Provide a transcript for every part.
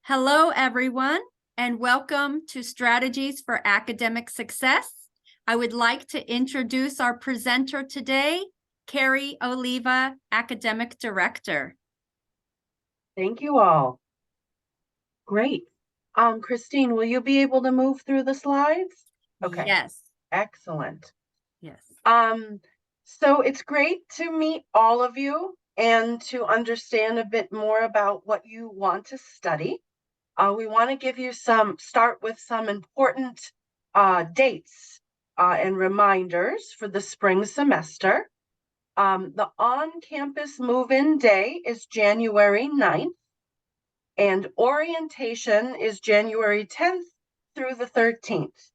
Hello, everyone, and welcome to Strategies for Academic Success. I would like to introduce our presenter today, Carrie Oliva, Academic Director. Thank you all. Great. Christine, will you be able to move through the slides? Okay, Yes. excellent. Yes. So it's great to meet all of you and to understand a bit more about what you want to study. We want to give you start with some important dates and reminders for the spring semester. The on-campus move-in day is January 9th. And orientation is January 10th through the 13th.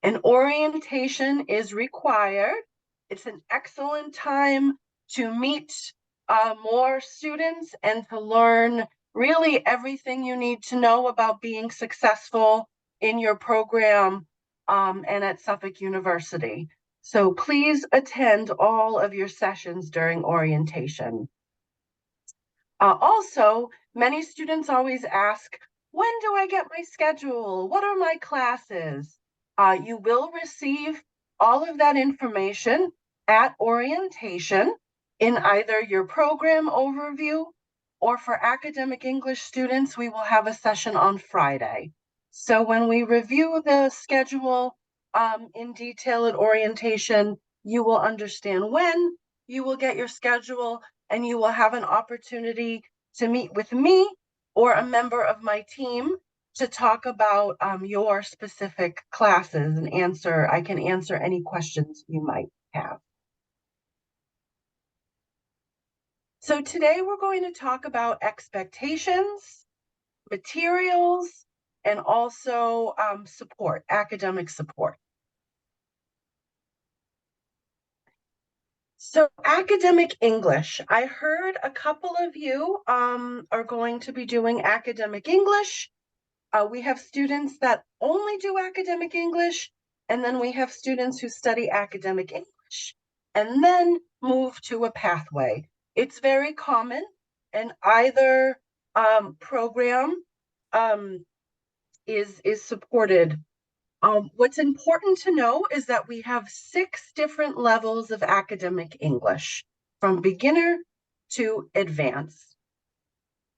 And orientation is required. It's an excellent time to meet more students and to learn really everything you need to know about being successful in your program and at Suffolk University. So please attend all of your sessions during orientation. Also, many students always ask, when do I get my schedule? What are my classes? You will receive all of that information at orientation in either your program overview or for academic English students, we will have a session on Friday. So when we review the schedule in detail at orientation, you will understand when you will get your schedule and you will have an opportunity to meet with me or a member of my team to talk about your specific classes and I can answer any questions you might have. So today we're going to talk about expectations, materials, and also support, academic support. So academic English, I heard a couple of you are going to be doing academic English. We have students that only do academic English, and then we have students who study academic English and then move to a pathway. It's very common, and either program is supported. What's important to know is that we have 6 different levels of academic English, from beginner to advanced.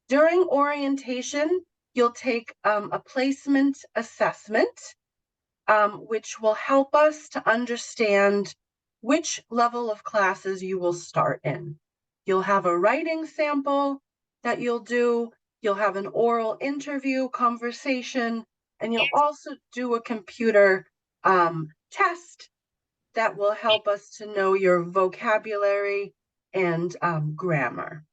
During orientation, you'll take a placement assessment, which will help us to understand which level of classes you will start in. You'll have a writing sample that you'll do, you'll have an oral interview, conversation, and you'll also do a computer test that will help us to know your vocabulary and grammar.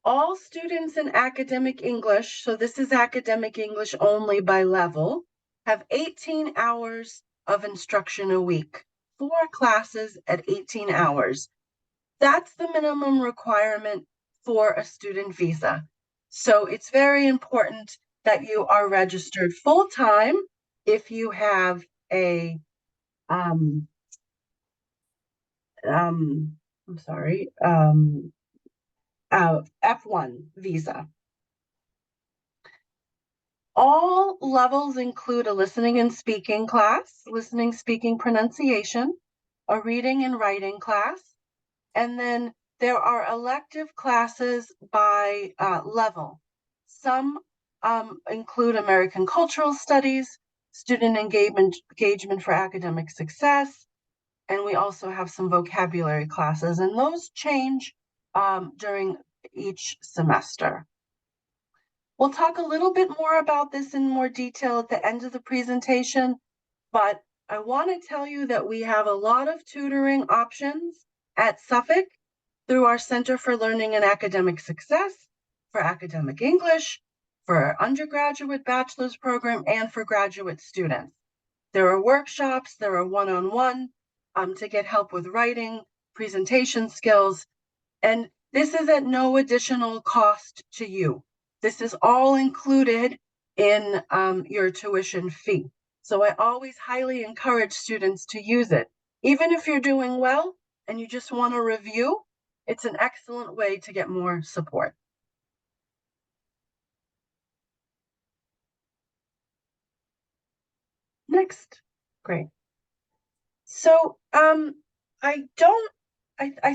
All students in academic English, so this is academic English only by level, have 18 hours of instruction a week, 4 classes at 18 hours. That's the minimum requirement for a student visa. So it's very important that you are registered full-time if you have a F1 visa. All levels include a listening and speaking class, listening, speaking, pronunciation, a reading and writing class, and then there are elective classes by level. Some include American Cultural Studies, student engagement for academic success, and we also have some vocabulary classes, and those change during each semester. We'll talk a little bit more about this in more detail at the end of the presentation, but I want to tell you that we have a lot of tutoring options at Suffolk through our Center for Learning and Academic Success, for academic English, for our undergraduate bachelor's program, and for graduate students. There are workshops, there are one-on-one to get help with writing, presentation skills, and this is at no additional cost to you. This is all included in your tuition fee. So I always highly encourage students to use it. Even if you're doing well and you just want to review, it's an excellent way to get more support. Next. Great. So I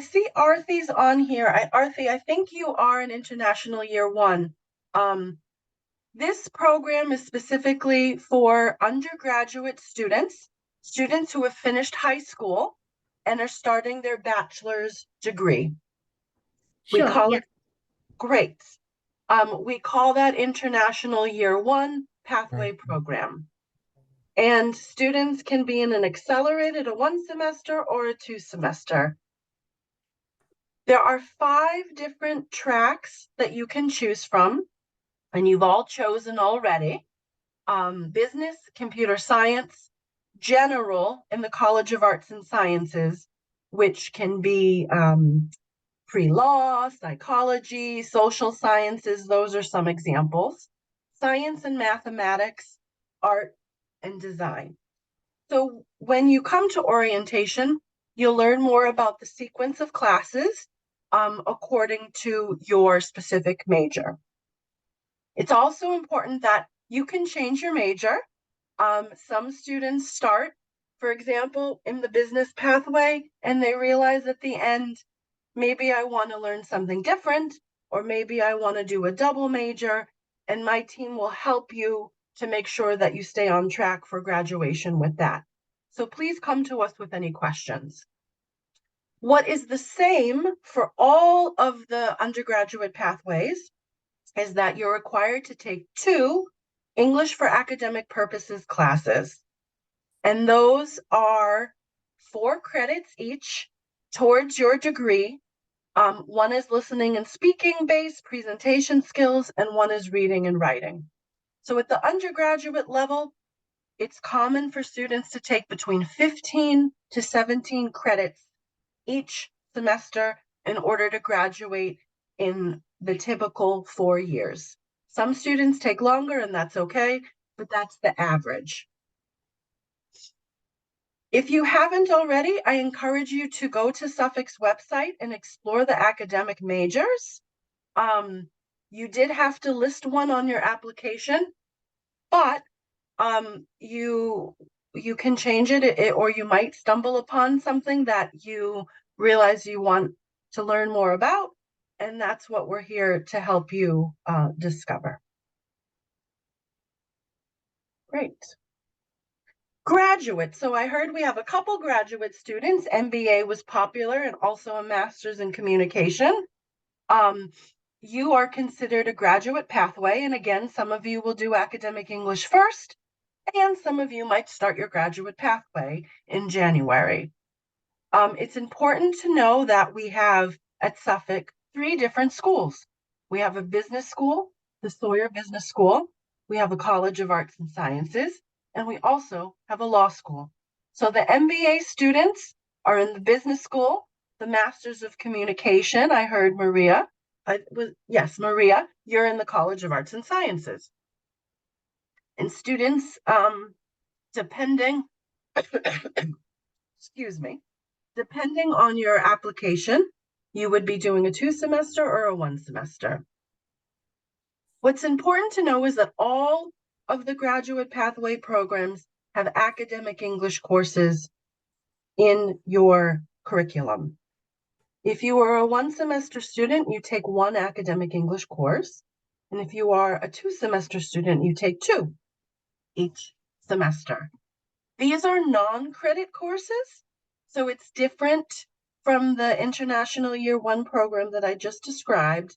see Arthy's on here. Arthy, I think you are an international year one. This program is specifically for undergraduate students, students who have finished high school and are starting their bachelor's degree. We Sure, call yeah. it great. We call that International Year One Pathway Program. And students can be in an accelerated, a 1 semester, or a 2 semester. There are 5 different tracks that you can choose from, and you've all chosen already. Business, computer science, general in the College of Arts and Sciences, which can be pre-law, psychology, social sciences. Those are some examples. Science and mathematics, art and design. So when you come to orientation, you'll learn more about the sequence of classes according to your specific major. It's also important that you can change your major. Some students start, for example, in the business pathway, and they realize at the end, maybe I want to learn something different, or maybe I want to do a double major, and my team will help you to make sure that you stay on track for graduation with that. So please come to us with any questions. What is the same for all of the undergraduate pathways is that you're required to take 2 English for academic purposes classes. And those are 4 credits each towards your degree. One is listening and speaking based presentation skills, and one is reading and writing. So at the undergraduate level, it's common for students to take between 15 to 17 credits each semester in order to graduate in the typical 4 years. Some students take longer, and that's okay, but that's the average. If you haven't already, I encourage you to go to Suffolk's website and explore the academic majors. You did have to list one on your application, but you can change it, or you might stumble upon something that you realize you want to learn more about, and that's what we're here to help you discover. Great. Graduate. So I heard we have a couple graduate students. MBA was popular, and also a master's in communication. You are considered a graduate pathway, and again, some of you will do academic English first, and some of you might start your graduate pathway in January. It's important to know that we have at Suffolk 3 different schools. We have a business school, the Sawyer Business School. We have a College of Arts and Sciences, and we also have a law school. So the MBA students are in the business school, the Masters of Communication. I heard Maria. Yes, Maria, you're in the College of Arts and Sciences. And students, depending, excuse me, depending on your application, you would be doing a 2 semester or a 1 semester. What's important to know is that all of the graduate pathway programs have academic English courses in your curriculum. If you are a 1 semester student, you take 1 academic English course. And if you are a 2 semester student, you take 2 each semester. These are non-credit courses, so it's different from the International Year One program that I just described.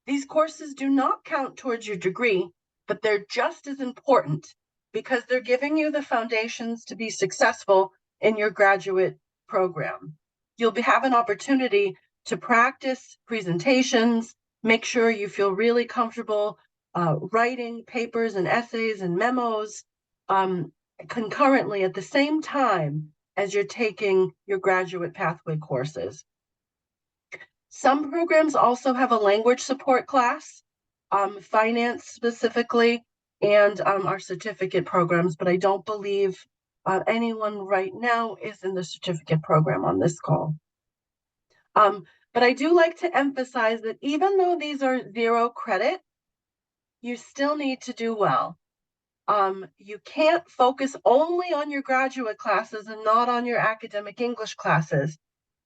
These courses do not count towards your degree, but they're just as important because they're giving you the foundations to be successful in your graduate program. You'll have an opportunity to practice presentations, make sure you feel really comfortable writing papers and essays and memos, concurrently at the same time as you're taking your graduate pathway courses. Some programs also have a language support class, finance specifically, and our certificate programs, but I don't believe anyone right now is in the certificate program on this call. But I do like to emphasize that even though these are 0 credit, you still need to do well. You can't focus only on your graduate classes and not on your academic English classes.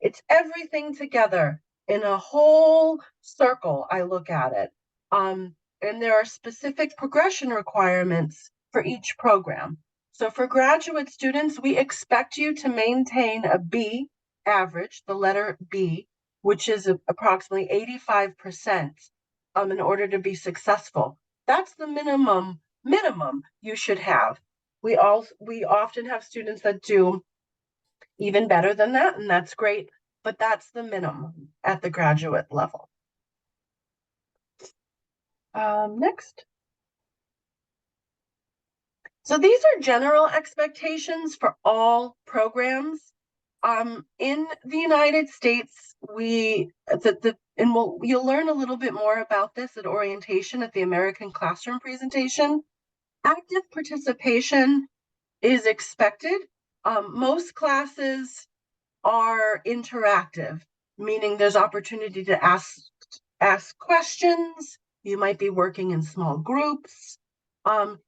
It's everything together in a whole circle. I look at it. And there are specific progression requirements for each program. So for graduate students, we expect you to maintain a B average, the letter B, which is approximately 85%, in order to be successful. That's the minimum you should have. We often have students that do even better than that, and that's great, but that's the minimum at the graduate level. Next. So these are general expectations for all programs. In the United States, you'll learn a little bit more about this at orientation at the American Classroom presentation. Active participation is expected. Most classes are interactive, meaning there's opportunity to ask questions. You might be working in small groups.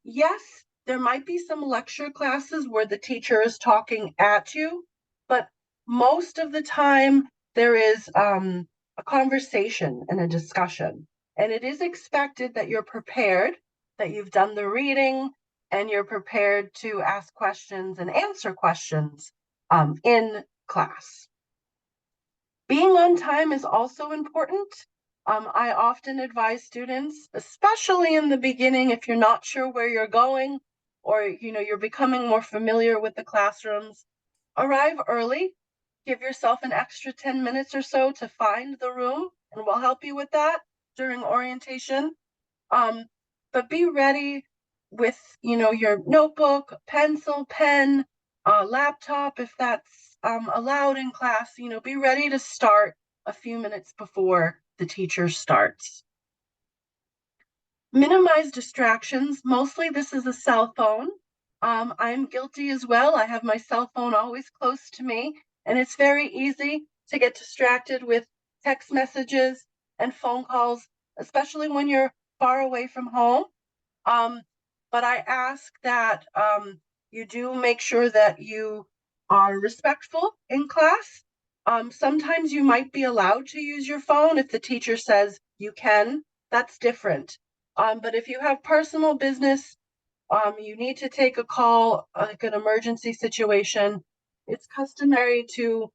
Yes, there might be some lecture classes where the teacher is talking at you, but most of the time there is a conversation and a discussion. And it is expected that you're prepared, that you've done the reading, and you're prepared to ask questions and answer questions in class. Being on time is also important. I often advise students, especially in the beginning, if you're not sure where you're going or you're becoming more familiar with the classrooms, arrive early. Give yourself an extra 10 minutes or so to find the room, and we'll help you with that during orientation. But be ready with your notebook, pencil, pen, laptop if that's allowed in class. Be ready to start a few minutes before the teacher starts. Minimize distractions. Mostly this is a cell phone. I'm guilty as well. I have my cell phone always close to me, and it's very easy to get distracted with text messages and phone calls, especially when you're far away from home. But I ask that you do make sure that you are respectful in class. Sometimes you might be allowed to use your phone if the teacher says you can. That's different. But if you have personal business, you need to take a call, like an emergency situation, it's customary to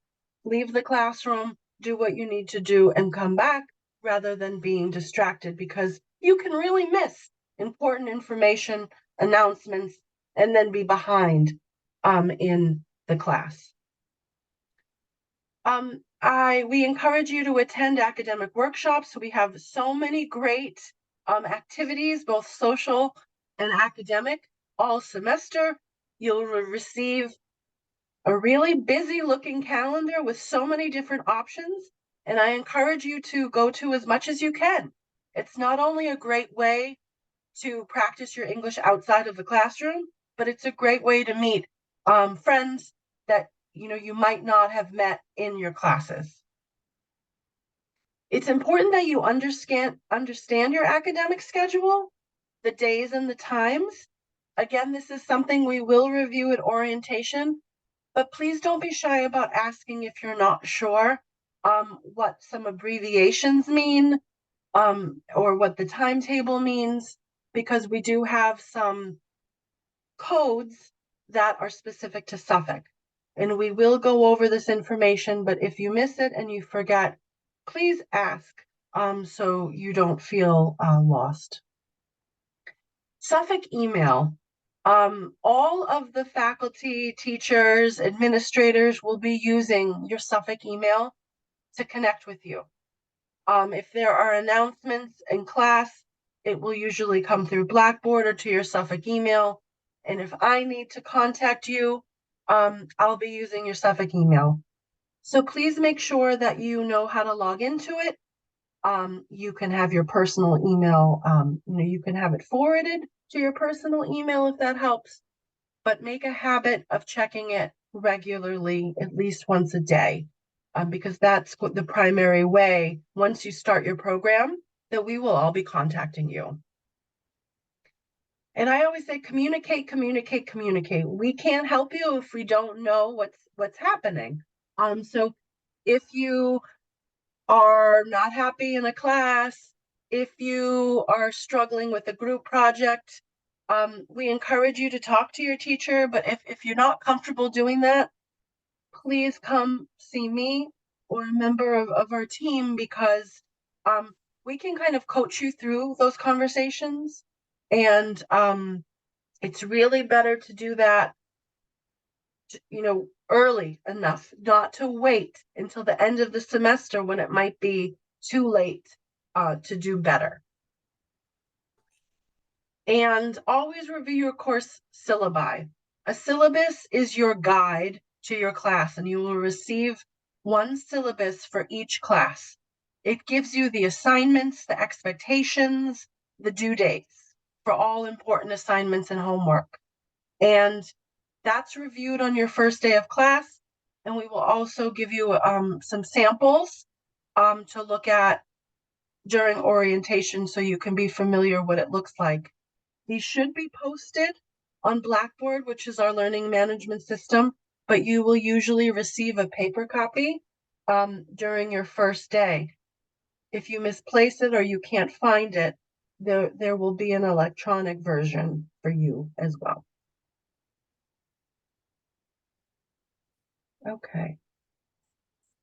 leave the classroom, do what you need to do, and come back rather than being distracted, because you can really miss important information, announcements, and then be behind in the class. We encourage you to attend academic workshops. We have so many great activities, both social and academic, all semester. You'll receive a really busy looking calendar with so many different options, and I encourage you to go to as much as you can. It's not only a great way to practice your English outside of the classroom, but it's a great way to meet friends that you might not have met in your classes. It's important that you understand your academic schedule, the days and the times. Again, this is something we will review at orientation, but please don't be shy about asking if you're not sure what some abbreviations mean or what the timetable means, because we do have some codes that are specific to Suffolk. And we will go over this information, but if you miss it and you forget, please ask so you don't feel lost. Suffolk email. All of the faculty, teachers, administrators will be using your Suffolk email to connect with you. If there are announcements in class, it will usually come through Blackboard or to your Suffolk email. And if I need to contact you, I'll be using your Suffolk email. So please make sure that you know how to log into it. You can have your personal email, you can have it forwarded to your personal email if that helps, but make a habit of checking it regularly, at least once a day, because that's the primary way, once you start your program, that we will all be contacting you. And I always say communicate, communicate, communicate. We can't help you if we don't know what's happening. So if you are not happy in a class, if you are struggling with a group project, we encourage you to talk to your teacher. But if you're not comfortable doing that, please come see me or a member of our team, because we can kind of coach you through those conversations. And it's really better to do that, early enough, not to wait until the end of the semester when it might be too late to do better. And always review your course syllabi. A syllabus is your guide to your class, and you will receive one syllabus for each class. It gives you the assignments, the expectations, the due dates for all important assignments and homework. And that's reviewed on your first day of class. And we will also give you some samples to look at during orientation so you can be familiar what it looks like. These should be posted on Blackboard, which is our learning management system, but you will usually receive a paper copy during your first day. If you misplace it or you can't find it, there will be an electronic version for you as well. Okay.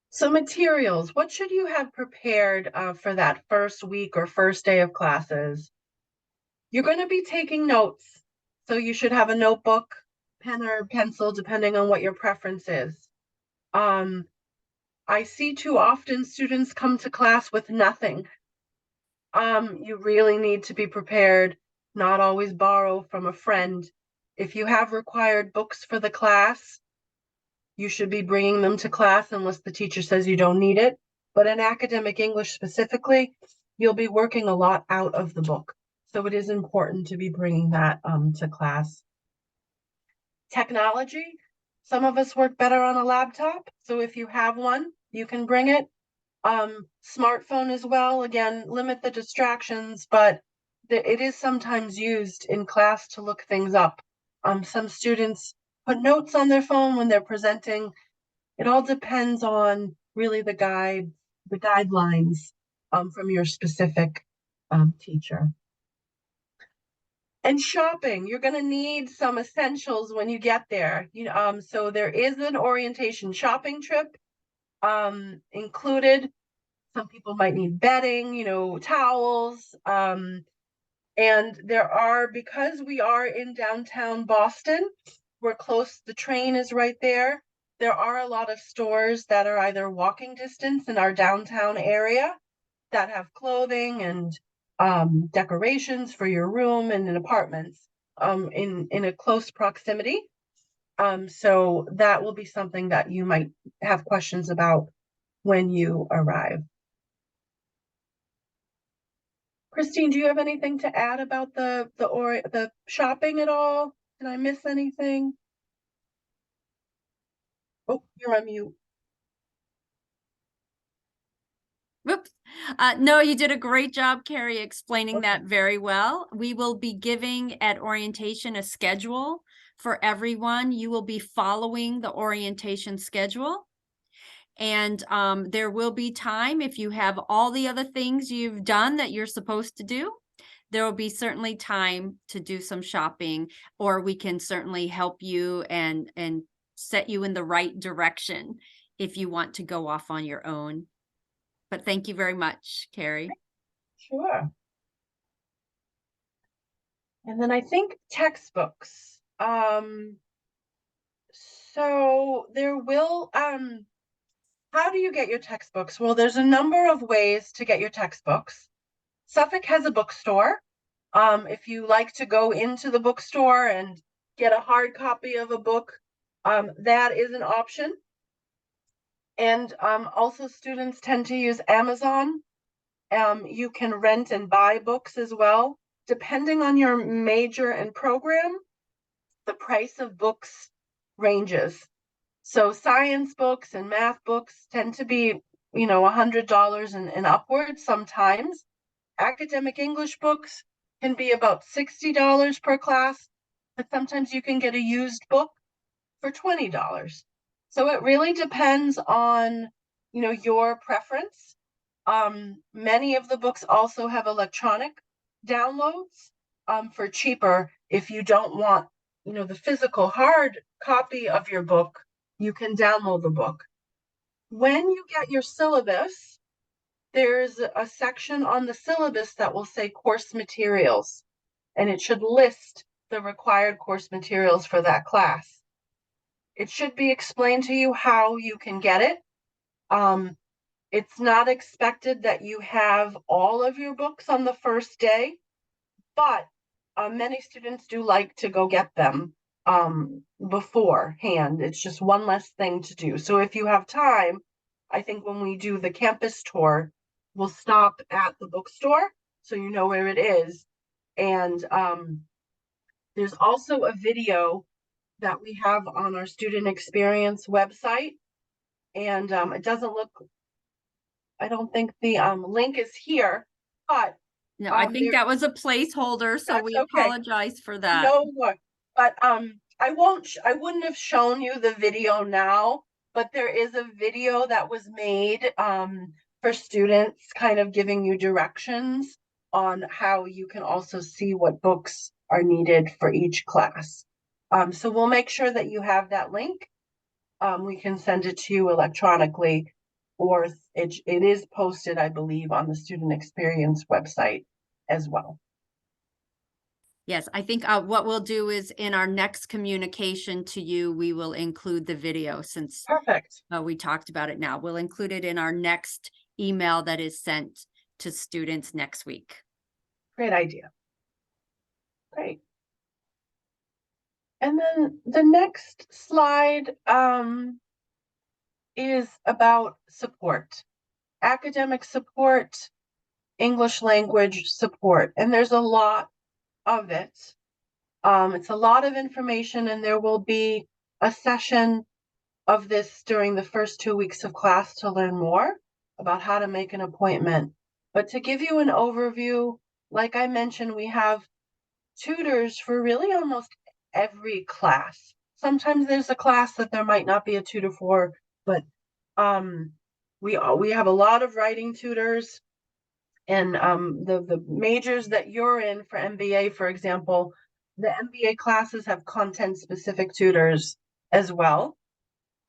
So materials, what should you have prepared for that first week or first day of classes? You're going to be taking notes, so you should have a notebook, pen or pencil, depending on what your preference is. I see too often students come to class with nothing. You really need to be prepared, not always borrow from a friend. If you have required books for the class, you should be bringing them to class unless the teacher says you don't need it. But in academic English specifically, you'll be working a lot out of the book. So it is important to be bringing that to class. Technology, some of us work better on a laptop. So if you have one, you can bring it. Smartphone as well. Again, limit the distractions, but it is sometimes used in class to look things up. Some students put notes on their phone when they're presenting. It all depends on really the guidelines from your specific teacher. And shopping, you're going to need some essentials when you get there. So there is an orientation shopping trip included. Some people might need bedding, towels. And there are, because we are in downtown Boston, we're close, the train is right there. There are a lot of stores that are either walking distance in our downtown area that have clothing and decorations for your room and in apartments in a close proximity. So that will be something that you might have questions about when you arrive. Christine, do you have anything to add about the shopping at all? Did I miss anything? Oh, you're on mute. Whoops. No, you did a great job, Carrie, explaining Okay. that very well. We will be giving at orientation a schedule for everyone. You will be following the orientation schedule. And there will be time if you have all the other things you've done that you're supposed to do. There will be certainly time to do some shopping, or we can certainly help you and set you in the right direction if you want to go off on your own. But thank you very much, Carrie. Sure. And then I think textbooks. So there will how do you get your textbooks? Well, there's a number of ways to get your textbooks. Suffolk has a bookstore. If you like to go into the bookstore and get a hard copy of a book, that is an option. And also students tend to use Amazon. You can rent and buy books as well. Depending on your major and program, the price of books ranges. So science books and math books tend to be, $100 and upwards sometimes. Academic English books can be about $60 per class, but sometimes you can get a used book for $20. So it really depends on, your preference. Many of the books also have electronic downloads for cheaper. If you don't want, the physical hard copy of your book, you can download the book. When you get your syllabus, there's a section on the syllabus that will say course materials, and it should list the required course materials for that class. It should be explained to you how you can get it. It's not expected that you have all of your books on the first day, but many students do like to go get them beforehand. It's just one less thing to do. So if you have time, I think when we do the campus tour, we'll stop at the bookstore so you know where it is. And there's also a video that we have on our student experience website. And it doesn't look, I don't think the link is here, but No, I think that was a placeholder, so we okay. apologize for that. No, but I wouldn't have shown you the video now, but there is a video that was made for students kind of giving you directions on how you can also see what books are needed for each class. So we'll make sure that you have that link. We can send it to you electronically, or it is posted, I believe, on the student experience website as well. Yes, I think what we'll do is in our next communication to you, we will include the video since Perfect. we talked about it now. We'll include it in our next email that is sent to students next week. Great idea. Great. And then the next slide is about support, academic support, English language support, and there's a lot of it. It's a lot of information, and there will be a session of this during the first 2 weeks of class to learn more about how to make an appointment. But to give you an overview, like I mentioned, we have tutors for really almost every class. Sometimes there's a class that there might not be a tutor for, but we have a lot of writing tutors, and the majors that you're in for MBA, for example, the MBA classes have content specific tutors as well.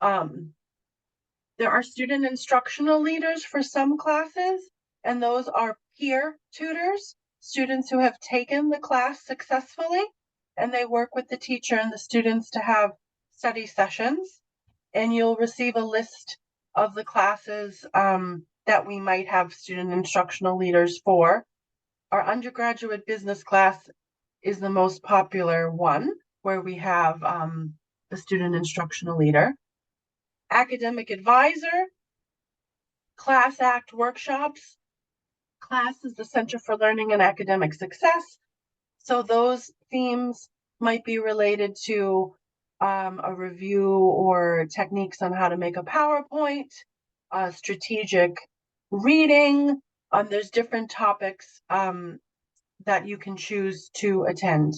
There are student instructional leaders for some classes, and those are peer tutors, students who have taken the class successfully, and they work with the teacher and the students to have study sessions. And you'll receive a list of the classes that we might have student instructional leaders for. Our undergraduate business class is the most popular one, where we have the student instructional leader. Academic advisor, class act workshops. Class is the Center for Learning and Academic Success. So those themes might be related to a review or techniques on how to make a PowerPoint, strategic reading. There's different topics that you can choose to attend.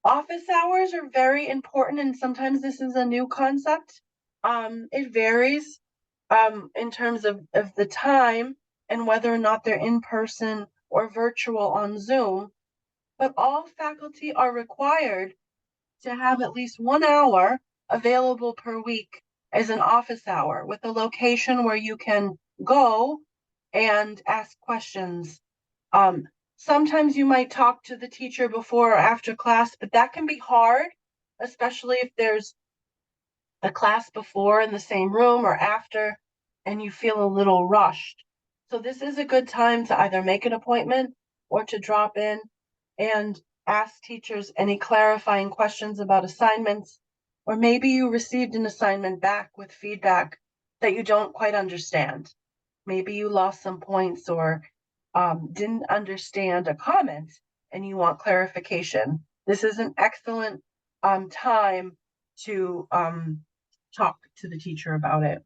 Office hours are very important, and sometimes this is a new concept. It varies in terms of the time and whether or not they're in person or virtual on Zoom, but all faculty are required to have at least 1 hour available per week as an office hour with a location where you can go and ask questions. Sometimes you might talk to the teacher before or after class, but that can be hard, especially if there's a class before in the same room or after, and you feel a little rushed. So this is a good time to either make an appointment or to drop in and ask teachers any clarifying questions about assignments, or maybe you received an assignment back with feedback that you don't quite understand. Maybe you lost some points or didn't understand a comment and you want clarification. This is an excellent time to talk to the teacher about it.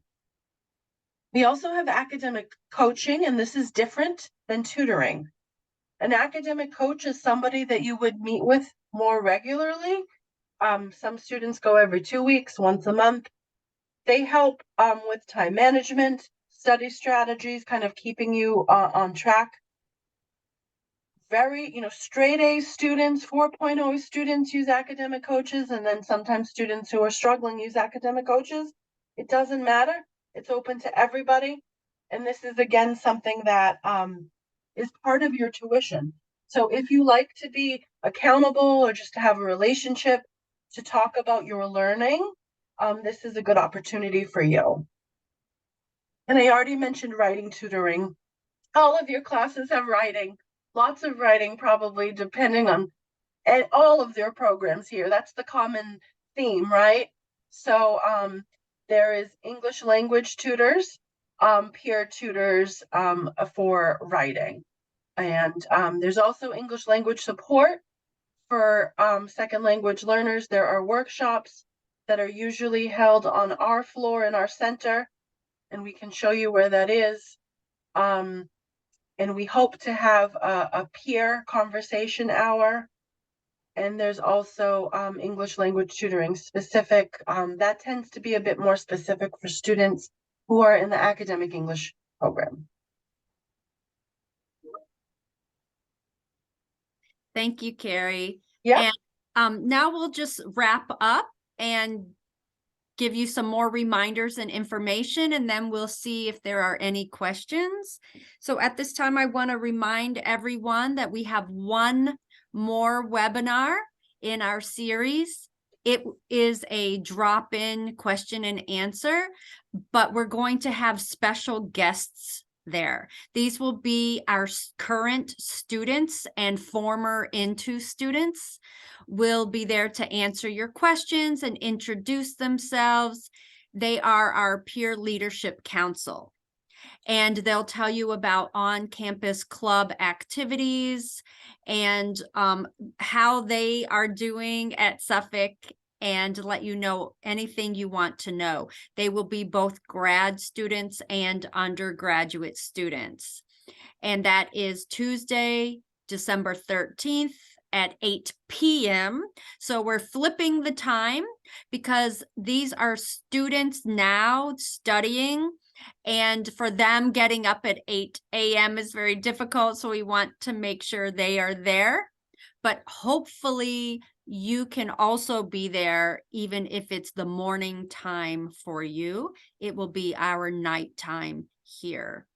We also have academic coaching, and this is different than tutoring. An academic coach is somebody that you would meet with more regularly. Some students go every 2 weeks, once a month. They help with time management, study strategies, kind of keeping you on track. Very, straight A students, 4.0 students use academic coaches, and then sometimes students who are struggling use academic coaches. It doesn't matter. It's open to everybody. And this is, again, something that is part of your tuition. So if you like to be accountable or just to have a relationship to talk about your learning, this is a good opportunity for you. And I already mentioned writing tutoring. All of your classes have writing, lots of writing, probably, depending on and all of their programs here. That's the common theme, right? So there is English language tutors, peer tutors for writing. And there's also English language support for second language learners. There are workshops that are usually held on our floor in our center, and we can show you where that is. And we hope to have a peer conversation hour. And there's also English language tutoring specific. That tends to be a bit more specific for students who are in the academic English program. Thank you, Carrie. Yeah. And now we'll just wrap up and give you some more reminders and information, and then we'll see if there are any questions. So at this time, I want to remind everyone that we have one more webinar in our series. It is a drop-in question and answer, but we're going to have special guests there. These will be our current students and former Into students will be there to answer your questions and introduce themselves. They are our Peer Leadership Council, and they'll tell you about on-campus club activities and how they are doing at Suffolk, and let you know anything you want to know. They will be both grad students and undergraduate students. And that is Tuesday, December 13th at 8 p.m. So we're flipping the time because these are students now studying, and for them getting up at 8 a.m. is very difficult. So we want to make sure they are there. But hopefully you can also be there, even if it's the morning time for you. It will be our nighttime here.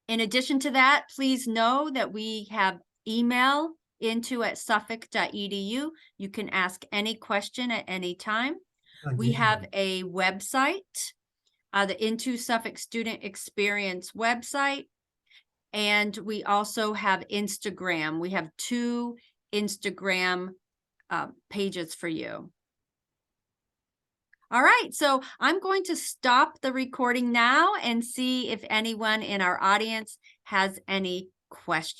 In addition to that, please know that we have email into@suffolk.edu. You can ask any question at any time. We have a website, the Into Suffolk Student Experience website. And we also have Instagram. We have 2 Instagram pages for you. All right, so I'm going to stop the recording now and see if anyone in our audience has any questions.